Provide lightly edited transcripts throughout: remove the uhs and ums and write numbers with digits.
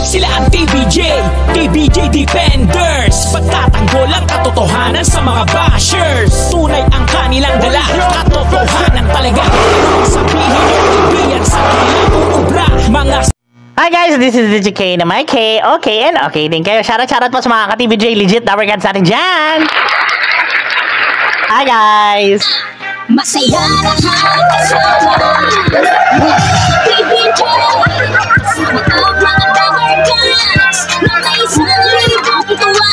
Sila ang TBJ Defenders. Pagtatanggol ang katotohanan sa mga bashers. Tunay ang kanilang dala, katotohanan talaga. Sabihin nyo, ibiyan sa kanilang uubra. Hi guys, this is DJ K na my K. Okay and okay din kayo. Shoutout po sa mga ka-TBJ legit number cards natin dyan. Hi guys. Masaya na kasama TBJ sa mga number cards na may isang libong tuwa.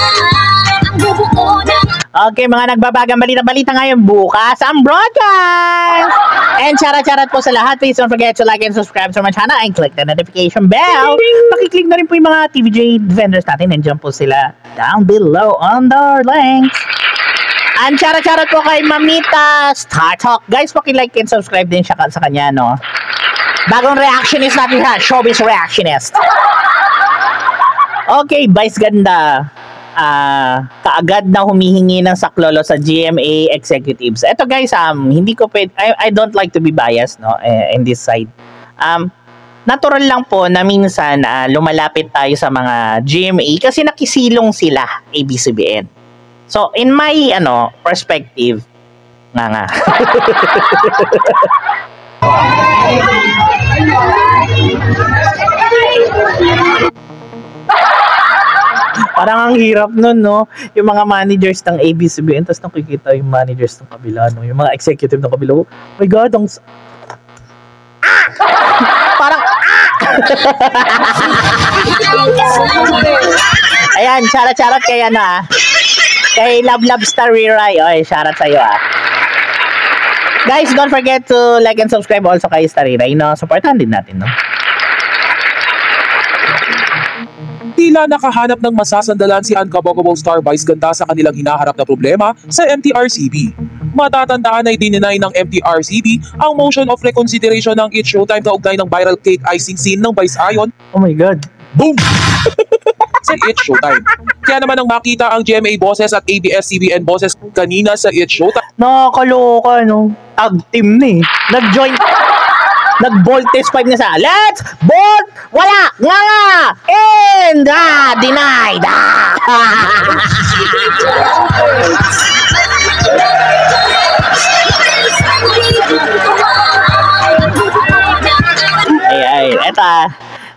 Ang bubuo ng Okay, mga nagbabagang balita ngayon bukas ang broadcast! And shoutout po sa lahat. Please don't forget to like and subscribe to my channel and click the notification bell. Pakiclick na rin po yung mga TBJ Defenders natin. Nandiyan po sila down below on the links. And shoutout po kay Mamita Star Talk. Guys, pakilike and subscribe din siya sa kanya, no? Bagong reactionist natin ha. Showbiz reactionist. Okay, Vice Ganda. Kaagad na humihingi ng saklolo sa GMA executives. Ito guys, hindi ko I don't like to be biased, no, in this side. Natural lang po na minsan lumalapit tayo sa mga GMA kasi nakisilong sila ABS-CBN. So in my perspective, nga parang ang hirap nun, no? Yung mga managers ng ABS-CBN, tapos nakikita yung managers ng kabila, no? Yung mga executive ng kabila. Oh my God, ang... Parang... Ayan, charot kay kay Love Star Riray. Oy, charot sa'yo, Guys, don't forget to like and subscribe also kay Star Riray, no? Supportan din natin, no? Tila nakahanap ng masasandalan si Uncoverable Star Vice Ganda sa kanilang hinaharap na problema sa MTRCB. Matatandaan ay dininay ng MTRCB ang motion of reconsideration ng It's Showtime kaugnay ng viral cake icing scene ng Vice Ayon. Oh my God. Boom! Sa It's Showtime. Kaya naman ang makita ang GMA bosses at ABS-CBN bosses kanina sa It's Showtime. Nakakaloka, no? Tag team na Nag-bolt test 5 na sa let's bolt wala nga and denied ay eto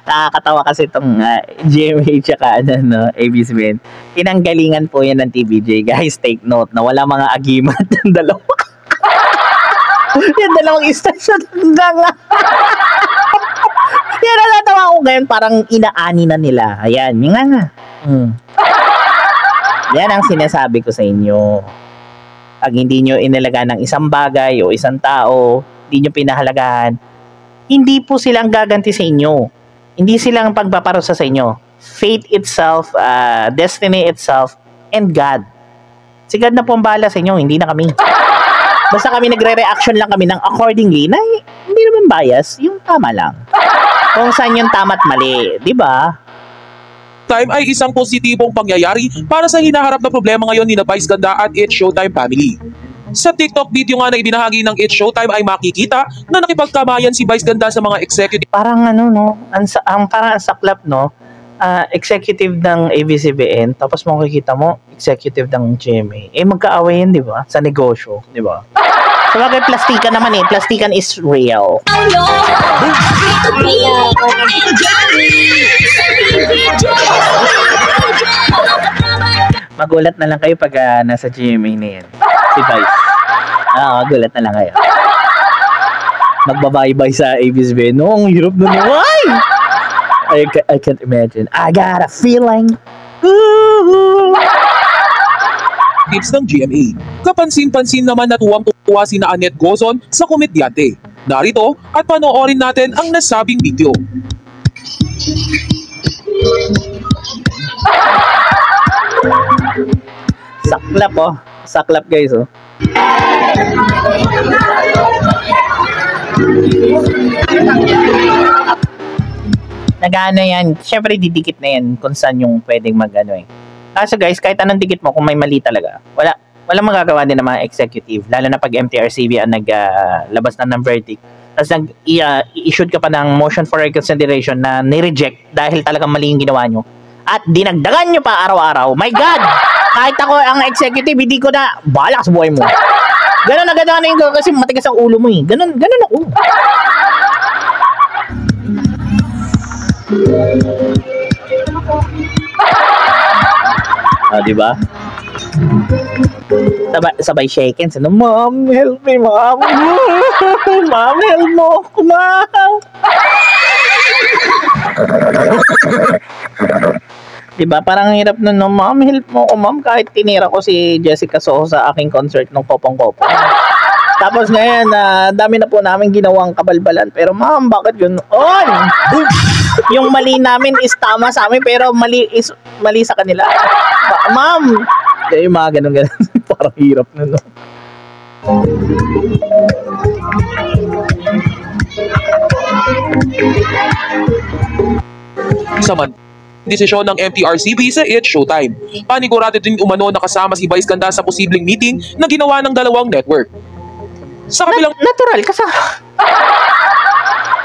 nakakatawa kasi itong GMA tsaka ABS-CBN. Pinanggalingan po yan ng TBJ. Guys, take note na wala mga agimat ng dalawa. Yung dalawang istasyon hanggang yan, natatawa ko ngayon, parang inaani na nila. Ayan, yung nga. Yan ang sinasabi ko sa inyo. Pag hindi nyo inalagaan ng isang bagay o isang tao, hindi nyo pinahalagahan, hindi po silang gaganti sa inyo. Hindi silang pagpaparusa sa inyo. Fate itself, destiny itself, and God. Si God na po ang bahala sa inyo, hindi na kami. Basta kami nagre-reaction lang kami ng accordingly na hindi naman bias, yung tama lang. Kung saan yung tama at mali, di ba? Time ay isang positibong pangyayari para sa hinaharap na problema ngayon ni na Vice Ganda at It's Showtime family. Sa TikTok video nga na ibinahagi ng It's Showtime ay makikita na nakipagkamayan si Vice Ganda sa mga executive. Parang parang saklap, no? Executive ng ABS-CBN, tapos makikita mo, executive ng GMA. Magkaaway yun, di ba? Sa negosyo, di ba? So, bagay plastikan naman plastikan is real. Magulat na lang kayo pag nasa GMA na yan. Si Vice. Magulat na lang kayo. Magbabay-bye sa ABS-CBN. No, ang hirap na naman. I can't imagine. I got a feeling. Tips ng GMA. Kapansin-pansin naman na tuwang-tuwa sina Annette Gozon sa komedyante. Narito at panoorin natin ang nasabing video. Saklap Saklap guys Nag-ano yan, syempre didikit na yan kung saan yung pwedeng Kaso guys, kahit anong dikit mo, kung may mali talaga, wala magagawa din ng mga executive, lalo na pag MTRCB ang naglabas ng verdict. Tapos i-issued ka pa ng motion for reconsideration na ni-reject dahil talagang mali yung ginawa nyo. At dinagdagan nyo pa araw-araw. My God! Kahit ako ang executive, hindi ko na bahala sa buhay mo. Ganon na yung kasi matigas ang ulo mo eh. Ganon ako. Diba? Sabay shaken. Ano, Ma'am, help me, Ma'am. Ma'am, help mo ako, Ma'am. Diba? Parang hirap nun, no? Ma'am, help mo ako, Ma'am. Kahit tinira ko si Jessica Soho sa aking concert ng Kopong-Kopong. Tapos ngayon, dami na po namin ginawang kabalbalan. Pero, Ma'am, bakit yun? Yung mali namin is tama sa amin, pero mali sa kanila. Ma'am! Yung mga ganun. Parang hirap nun, no? Saman, desisyon ng MTRCB sa It's Showtime. Panigurado din umano nakasama si Vice Ganda sa posibleng meeting na ginawa ng dalawang network. Sa kabilang... Natural, kasi...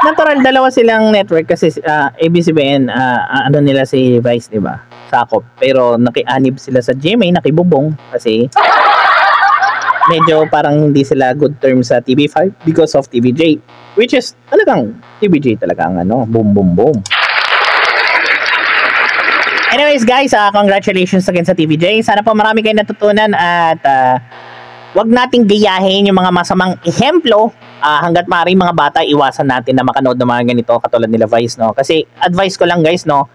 Natural, dalawa silang network kasi ABS-CBN, ano nila si Vice, di ba? Sakop. Pero nakianib sila sa GMA, nakibubong kasi medyo parang hindi sila good terms sa TV5 because of TVJ. Which is talagang, TVJ talagang boom, boom, boom. Anyways guys, congratulations again sa TVJ. Sana po marami kayong natutunan at wag nating gayahin yung mga masamang ehemplo. Hanggat maaari mga bata, iwasan natin na makanood ng mga ganito katulad nila Vice, no? Kasi advice ko lang guys, no?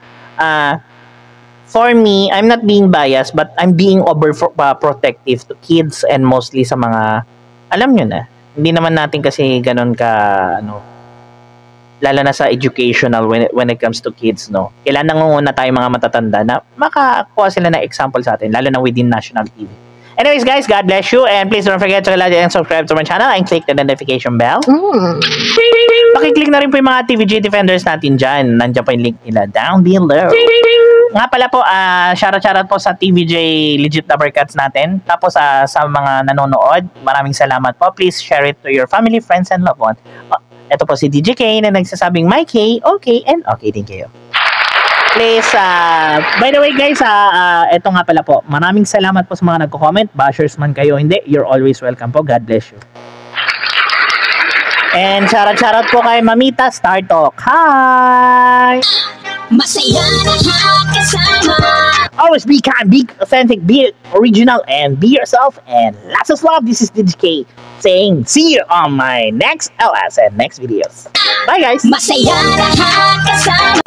For me, I'm not being biased but I'm being overprotective to kids and mostly sa mga, alam nyo na, hindi naman natin kasi ganun ka, lalo na sa educational when it comes to kids, no? Kailangan nangunguna tayo mga matatanda na makakuha sila na example sa atin, lalo na within national TV. Anyways guys, God bless you and please don't forget to like and subscribe to my channel and click the notification bell. Pakiclick na rin po yung mga TVJ Defenders natin dyan. Nandiyan po yung link nila down below. Nga pala po, shoutout po sa TVJ Legit Lovercats natin. Tapos sa mga nanonood, maraming salamat po. Please share it to your family, friends, and loved ones. Ito po si DJ K na nagsasabing my K, okay, and okay din kayo. Please, by the way guys, eto nga pala po, maraming salamat po sa mga nagko-comment. Bashers man kayo, hindi, you're always welcome po. God bless you. And shoutout po kay Mamita Star Talk. Hi! Masaya lahat kasama. Always be kind, be authentic, be original, and be yourself. And lots of love. This is DJ K saying, see you on my next LS and next videos. Bye guys! Masaya lahat kasama.